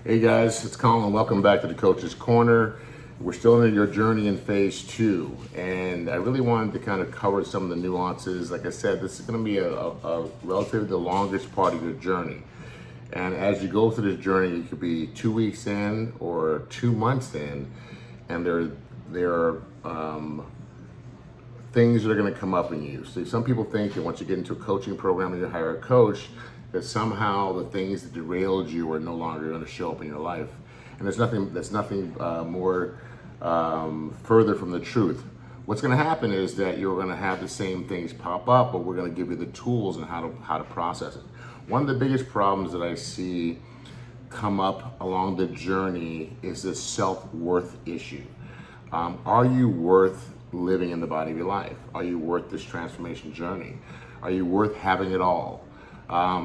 Hey guys, it's Colin. Welcome back to the Coach's Corner. We're still in your journey in phase 2, and I really wanted to kind of cover some of the nuances. Like I said, this is going to be a relatively the longest part of your journey. And as you go through this journey, you could be 2 weeks in or 2 months in, and there are things that are going to come up in you. So some people think that once you get into a coaching program and you hire a coach, that somehow the things that derailed you are no longer going to show up in your life. And there's nothing more further from the truth. What's going to happen is that you're going to have the same things pop up, but we're going to give you the tools and how to process it. One of the biggest problems that I see come up along the journey is this self-worth issue. Are you worth living in the body of your life? Are you worth this transformation journey? Are you worth having it all?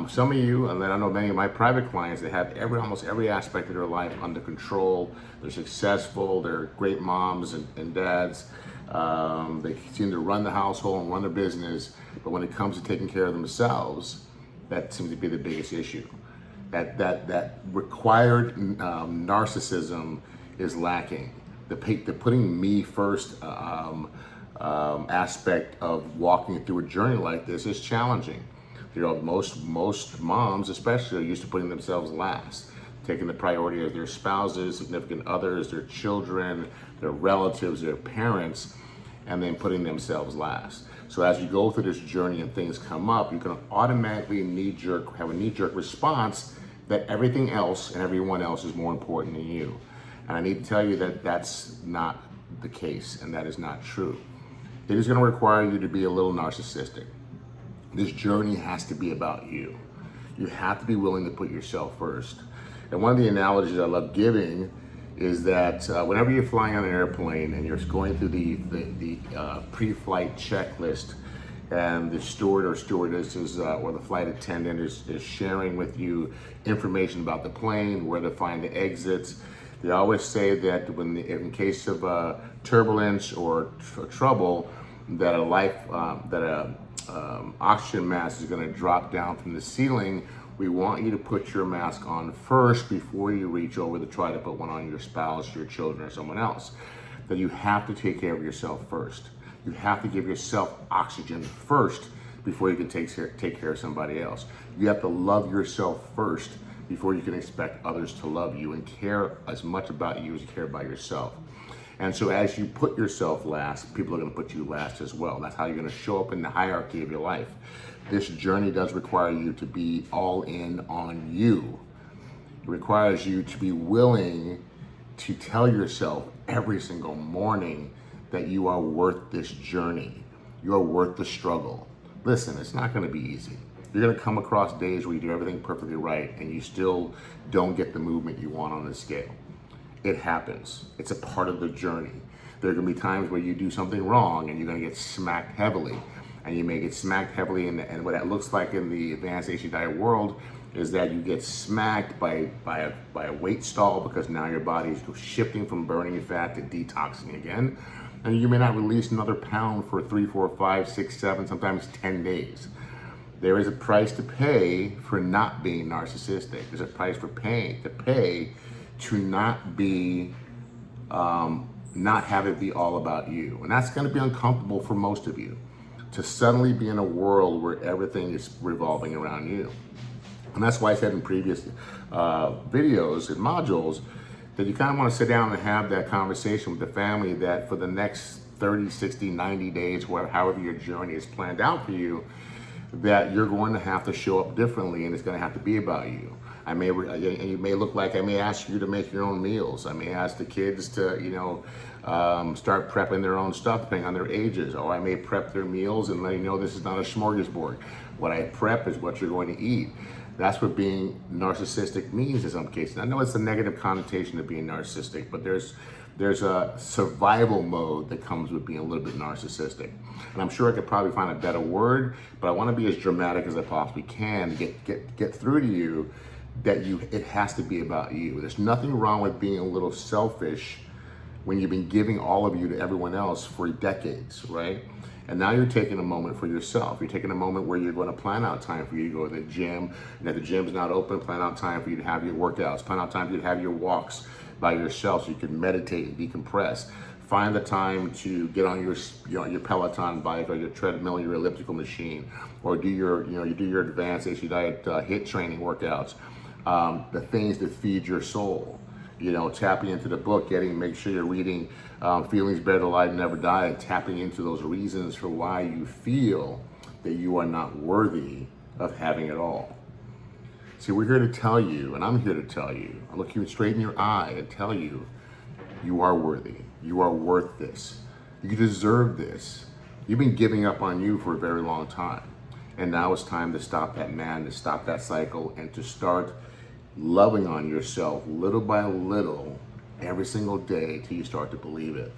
Some of you, and I know many of my private clients, they have almost every aspect of their life under control. They're successful, they're great moms and dads. They seem to run the household and run the business, but when it comes to taking care of themselves, that seems to be the biggest issue. That required narcissism is lacking. The putting me first aspect of walking through a journey like this is challenging. You know, most moms especially are used to putting themselves last, taking the priority of their spouses, significant others, their children, their relatives, their parents, and then putting themselves last. So as you go through this journey and things come up, you can automatically have a knee-jerk response that everything else and everyone else is more important than you. And I need to tell you that that's not the case, and that is not true. It is going to require you to be a little narcissistic. This journey has to be about you. You have to be willing to put yourself first. And one of the analogies I love giving is that whenever you're flying on an airplane and you're going through the pre-flight checklist, and the steward or stewardess or the flight attendant is sharing with you information about the plane, where to find the exits. They always say that in case of turbulence or trouble, that oxygen mask is going to drop down from the ceiling. We want you to put your mask on first before you reach over to try to put one on your spouse, your children, or someone else. That you have to take care of yourself first. You have to give yourself oxygen first before you can take care of somebody else. You have to love yourself first before you can expect others to love you and care as much about you as you care about yourself. And so as you put yourself last, people are going to put you last as well. That's how you're going to show up in the hierarchy of your life. This journey does require you to be all in on you. It requires you to be willing to tell yourself every single morning that you are worth this journey. You are worth the struggle. Listen, it's not going to be easy. You're going to come across days where you do everything perfectly right and you still don't get the movement you want on the scale. It happens. It's a part of the journey. There are going to be times where you do something wrong and you're going to get smacked heavily. And you may get smacked heavily, and what that looks like in the advanced HC diet world is that you get smacked by a weight stall, because now your body is shifting from burning fat to detoxing again. And you may not release another pound for 3, 4, 5, 6, 7, sometimes 10 days. There is a price to pay for not being narcissistic. There's a price to pay to not be, not have it be all about you. And that's going to be uncomfortable for most of you, to suddenly be in a world where everything is revolving around you. And that's why I said in previous videos and modules that you kind of want to sit down and have that conversation with the family, that for the next 30, 60, 90 days, however your journey is planned out for you, that you're going to have to show up differently, and it's going to have to be about you. And you may look like I may ask you to make your own meals. I may ask the kids to, start prepping their own stuff depending on their ages. Or I may prep their meals and let you know this is not a smorgasbord. What I prep is what you're going to eat. That's what being narcissistic means in some cases. I know it's a negative connotation of being narcissistic, but there's a survival mode that comes with being a little bit narcissistic. And I'm sure I could probably find a better word, but I want to be as dramatic as I possibly can to get through to you that it has to be about you. There's nothing wrong with being a little selfish when you've been giving all of you to everyone else for decades, right? And now you're taking a moment for yourself. You're taking a moment where you're going to plan out time for you to go to the gym. And if the gym's not open, plan out time for you to have your workouts. Plan out time for you to have your walks by yourself so you can meditate and decompress. Find the time to get on your Peloton bike or your treadmill, your elliptical machine, or do you do your advanced HC diet HIIT training workouts. The things that feed your soul. Tapping into the book, make sure you're reading Feelings Better to Lie Never Die, and tapping into those reasons for why you feel that you are not worthy of having it all. See, we're here to tell you, and I'm here to tell you, I look you straight in your eye and tell you, you are worthy. You are worth this. You deserve this. You've been giving up on you for a very long time. And now it's time to stop that madness, stop that cycle, and to start loving on yourself little by little every single day till you start to believe it.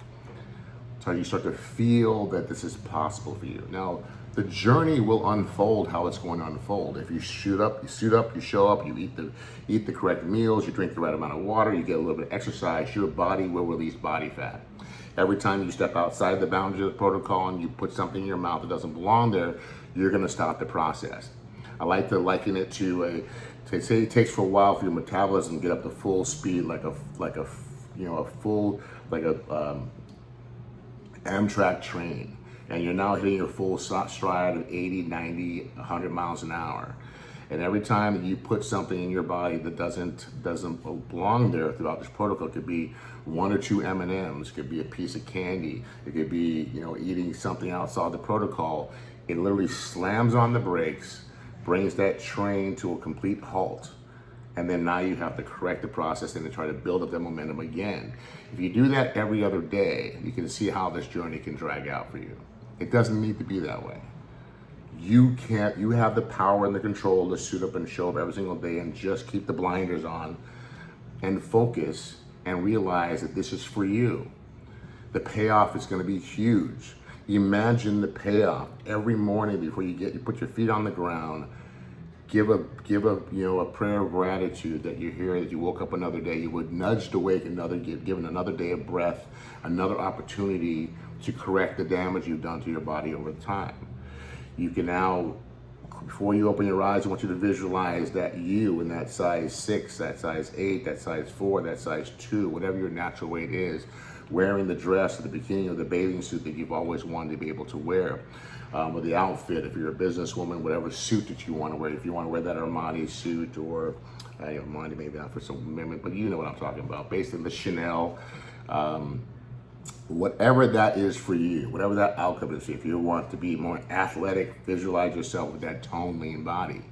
Till you start to feel that this is possible for you. Now, the journey will unfold how it's going to unfold. If you suit up, you show up, you eat the correct meals, you drink the right amount of water, you get a little bit of exercise, your body will release body fat. Every time you step outside the boundaries of the protocol and you put something in your mouth that doesn't belong there, you're going to stop the process. I like to liken it to they say it takes for a while for your metabolism to get up to full speed, like a Amtrak train, and you're now hitting your full stride of 80, 90, 100 miles an hour. And every time that you put something in your body that doesn't belong there throughout this protocol, it could be 1 or 2 M&Ms, it could be a piece of candy, it could be eating something outside the protocol. It literally slams on the brakes, brings that train to a complete halt, and then now you have to correct the process and to try to build up that momentum again. If you do that every other day, you can see how this journey can drag out for you. It doesn't need to be that way. You have the power and the control to suit up and show up every single day and just keep the blinders on and focus and realize that this is for you. The payoff is going to be huge. Imagine the payoff every morning before you put your feet on the ground. Give a prayer of gratitude that you're here, that you woke up another day. You would nudge to wake given another day of breath, another opportunity to correct the damage you've done to your body over time. You can now, before you open your eyes, I want you to visualize that you in that size 6, that size 8, that size 4, that size 2, whatever your natural weight is, wearing the dress or the bikini or the bathing suit that you've always wanted to be able to wear. Or the outfit, if you're a businesswoman, whatever suit that you want to wear. If you want to wear that Armani suit, or Armani maybe not for some women, but you know what I'm talking about. Basically the Chanel, whatever that is for you, whatever that outcome is. If you want to be more athletic, visualize yourself with that toned, lean body.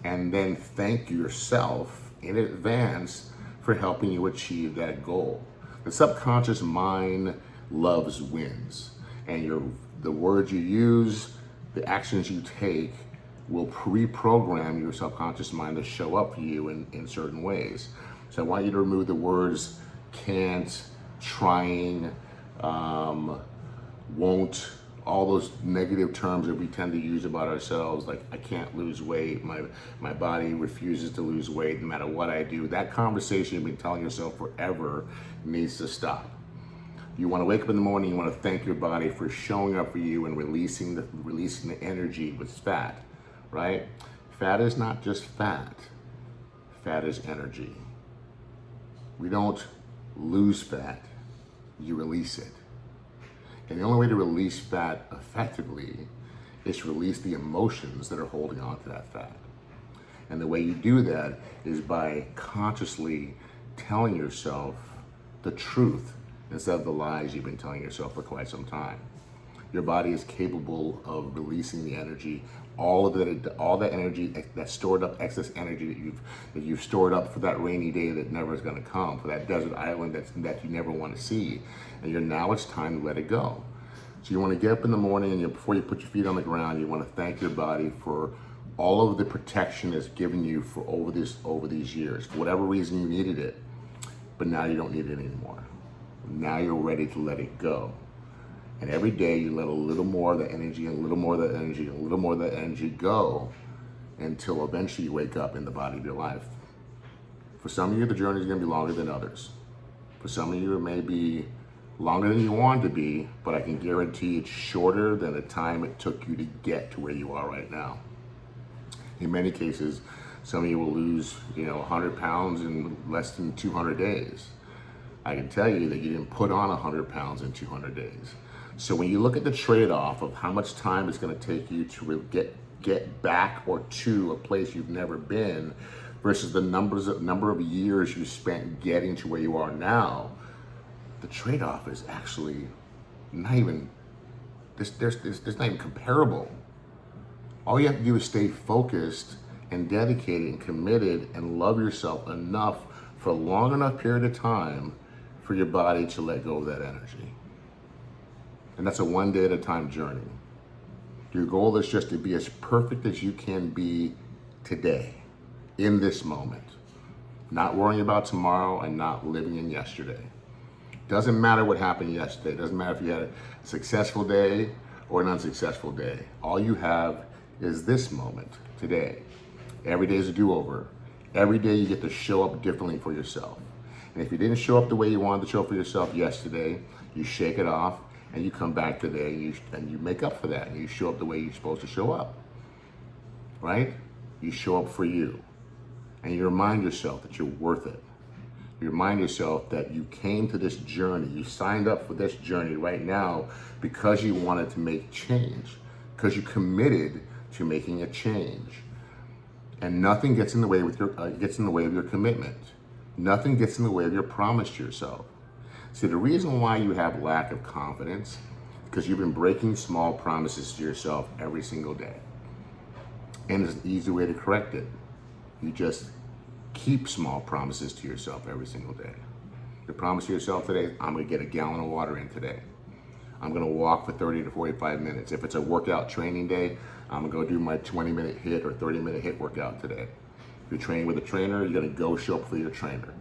And then thank yourself in advance for helping you achieve that goal. The subconscious mind loves wins, and the words you use, the actions you take will pre-program your subconscious mind to show up for you in certain ways. So I want you to remove the words can't, trying, won't, all those negative terms that we tend to use about ourselves, like I can't lose weight, my body refuses to lose weight no matter what I do. That conversation you've been telling yourself forever needs to stop. You want to wake up in the morning, you want to thank your body for showing up for you and releasing the energy with fat, right? Fat is not just fat. Fat is energy. We don't lose fat, you release it. And the only way to release fat effectively is to release the emotions that are holding on to that fat. And the way you do that is by consciously telling yourself the truth instead of the lies you've been telling yourself for quite some time. Your body is capable of releasing the energy, all that energy, that stored up excess energy that you've stored up for that rainy day that never is going to come, for that desert island that you never want to see. And now it's time to let it go. So you want to get up in the morning, and before you put your feet on the ground, you want to thank your body for all of the protection it's given you for over these years. For whatever reason you needed it, but now you don't need it anymore. Now you're ready to let it go. And every day you let a little more of the energy, and a little more of the energy, and a little more of the energy go until eventually you wake up in the body of your life. For some of you, the journey is going to be longer than others. For some of you, it may be Longer than you want to be, but I can guarantee it's shorter than the time it took you to get to where you are right now. In many cases, some of you will lose, 100 pounds in less than 200 days. I can tell you that you didn't put on 100 pounds in 200 days. So when you look at the trade-off of how much time it's going to take you to get back or to a place you've never been versus the number of years you spent getting to where you are now, the trade-off is actually not even, there's not even comparable. All you have to do is stay focused and dedicated and committed and love yourself enough for a long enough period of time for your body to let go of that energy. And that's a one day at a time journey. Your goal is just to be as perfect as you can be today, in this moment. Not worrying about tomorrow and not living in yesterday. Doesn't matter what happened yesterday. Doesn't matter if you had a successful day or an unsuccessful day. All you have is this moment, today. Every day is a do-over. Every day you get to show up differently for yourself. And if you didn't show up the way you wanted to show up for yourself yesterday, you shake it off and you come back today and you make up for that and you show up the way you're supposed to show up, right? You show up for you and you remind yourself that you're worth it. You remind yourself that you came to this journey, you signed up for this journey right now because you wanted to make change, because you committed to making a change. And nothing gets in the way of your commitment. Nothing gets in the way of your promise to yourself. See, the reason why you have lack of confidence is because you've been breaking small promises to yourself every single day. And there's an easy way to correct it. You just keep small promises to yourself every single day. You promise to yourself today, I'm gonna get a gallon of water in today. I'm gonna walk for 30 to 45 minutes. If it's a workout training day, I'm gonna go do my 20-minute HIIT or 30-minute HIIT workout today. If you're training with a trainer, you're gonna go show up for your trainer.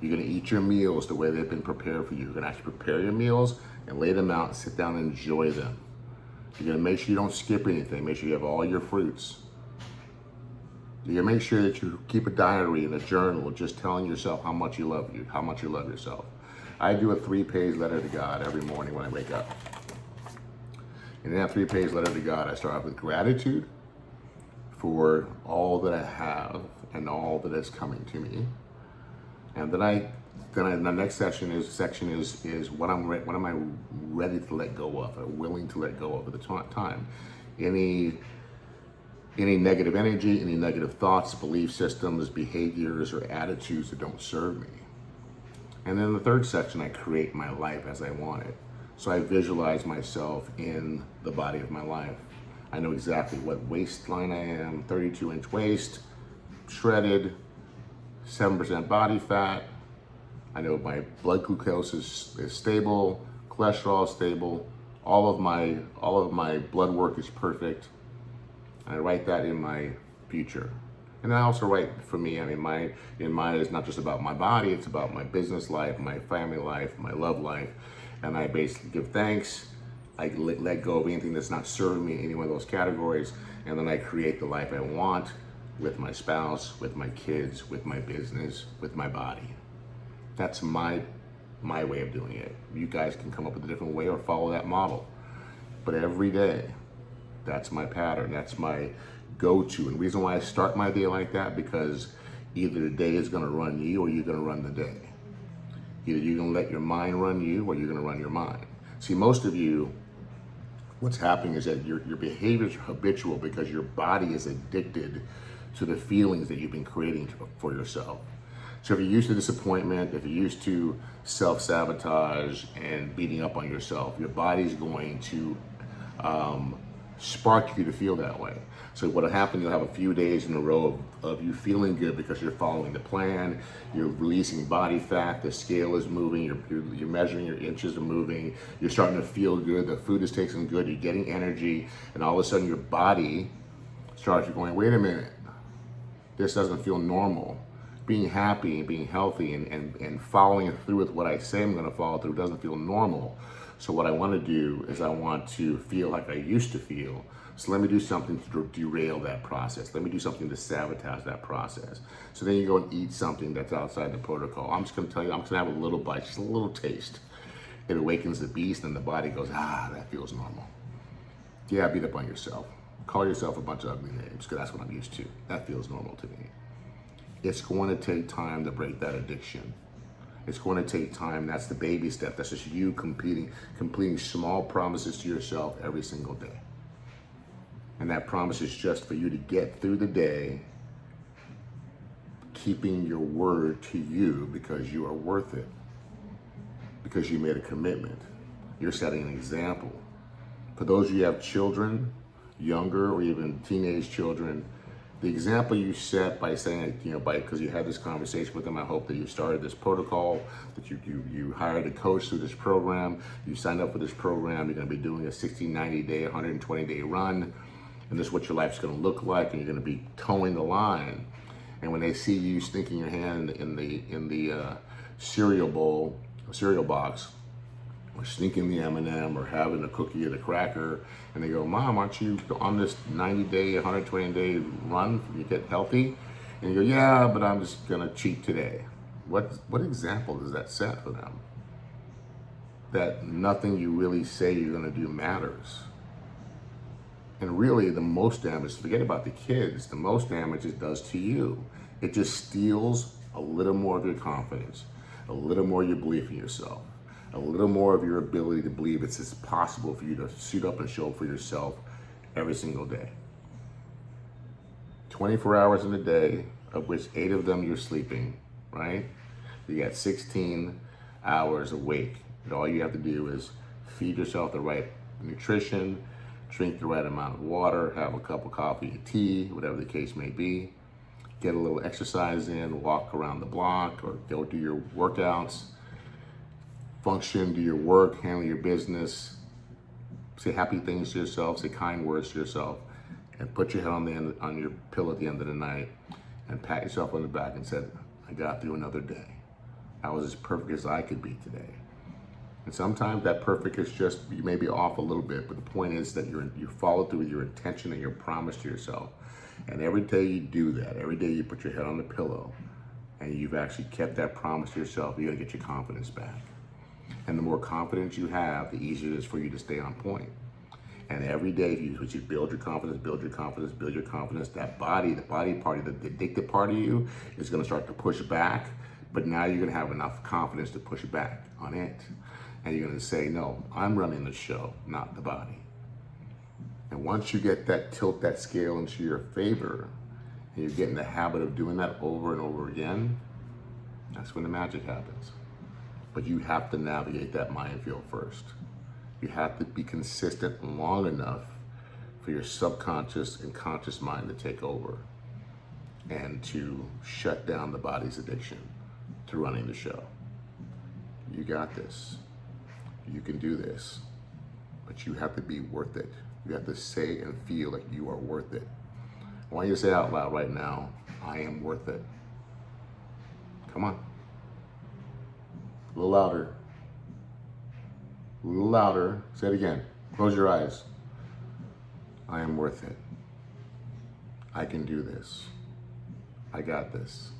You're gonna eat your meals the way they've been prepared for you. You're gonna actually prepare your meals and lay them out and sit down and enjoy them. You're gonna make sure you don't skip anything. Make sure you have all your fruits. You're gonna make sure that you keep a diary and a journal just telling yourself how much you love you, how much you love yourself. I do a 3-page letter to God every morning when I wake up. And in that 3-page letter to God, I start off with gratitude for all that I have and all that is coming to me. And then the next section is what am I ready to let go of or willing to let go of at the time. Any negative energy, any negative thoughts, belief systems, behaviors, or attitudes that don't serve me. And then the third section, I create my life as I want it. So I visualize myself in the body of my life. I know exactly what waistline I am, 32-inch waist, shredded, 7% body fat. I know my blood glucose is stable, cholesterol is stable, all of my blood work is perfect. I write that in my future. And I also write, for me, mine is not just about my body, it's about my business life, my family life, my love life. And I basically give thanks. I let go of anything that's not serving me in any one of those categories. And then I create the life I want with my spouse, with my kids, with my business, with my body. That's my way of doing it. You guys can come up with a different way or follow that model. But every day, that's my pattern. That's my go-to. And the reason why I start my day like that, because either the day is going to run you or you're going to run the day. Either you're going to let your mind run you or you're going to run your mind. See, most of you, what's happening is that your behaviors are habitual because your body is addicted to the feelings that you've been creating for yourself. So if you're used to disappointment, if you're used to self-sabotage and beating up on yourself, your body's going to spark you to feel that way. So what'll happen, you'll have a few days in a row of you feeling good because you're following the plan, you're releasing body fat, the scale is moving, you're measuring, your inches are moving, you're starting to feel good, the food is tasting good, you're getting energy, and all of a sudden your body starts going, wait a minute, this doesn't feel normal. Being happy and being healthy and following through with what I say I'm gonna follow through doesn't feel normal. So what I want to do is I want to feel like I used to feel. So let me do something to derail that process. Let me do something to sabotage that process. So then you go and eat something that's outside the protocol. I'm just going to tell you, I'm just going to have a little bite, just a little taste. It awakens the beast and the body goes, that feels normal. Yeah, beat up on yourself. Call yourself a bunch of ugly names, because that's what I'm used to. That feels normal to me. It's going to take time to break that addiction. It's going to take time. That's the baby step. That's just you completing small promises to yourself every single day. And that promise is just for you to get through the day, keeping your word to you because you are worth it. Because you made a commitment. You're setting an example. For those of you who have children, younger or even teenage children, the example you set by saying, because you had this conversation with them, I hope that you started this protocol, that you hired a coach through this program, you signed up for this program, you're going to be doing a 60, 90 day, 120 day run, and this is what your life's going to look like, and you're going to be towing the line. And when they see you sticking your hand in the cereal box, or sneaking the M&M, or having a cookie or the cracker, and they go, Mom, aren't you on this 90 day, 120 day run? You get healthy? And you go, yeah, but I'm just gonna cheat today. What example does that set for them? That nothing you really say you're gonna do matters. And really the most damage, forget about the kids, the most damage it does to you. It just steals a little more of your confidence, a little more of your belief in yourself, a little more of your ability to believe it's possible for you to suit up and show up for yourself every single day. 24 hours in a day, of which 8 of them you're sleeping, right? You got 16 hours awake. And all you have to do is feed yourself the right nutrition, drink the right amount of water, have a cup of coffee or tea, whatever the case may be. Get a little exercise in, walk around the block, or go do your workouts. Function, do your work, handle your business, say happy things to yourself, say kind words to yourself, and put your head on your pillow at the end of the night and pat yourself on the back and said, I got through another day. I was as perfect as I could be today. And sometimes that perfect is just, you may be off a little bit, but the point is that you follow through with your intention and your promise to yourself. And every day you do that, every day you put your head on the pillow and you've actually kept that promise to yourself, you're gonna get your confidence back. And the more confidence you have, the easier it is for you to stay on point. And every day, as you build your confidence, that body, the body part, the addicted part of you is gonna start to push back, but now you're gonna have enough confidence to push back on it. And you're gonna say, no, I'm running the show, not the body. And once you get that, tilt that scale into your favor, and you get in the habit of doing that over and over again, that's when the magic happens. But you have to navigate that minefield first. You have to be consistent long enough for your subconscious and conscious mind to take over and to shut down the body's addiction to running the show. You got this. You can do this. But you have to be worth it. You have to say and feel like you are worth it. I want you to say out loud right now, I am worth it. Come on. A little louder. A little louder. Say it again. Close your eyes. I am worth it. I can do this. I got this.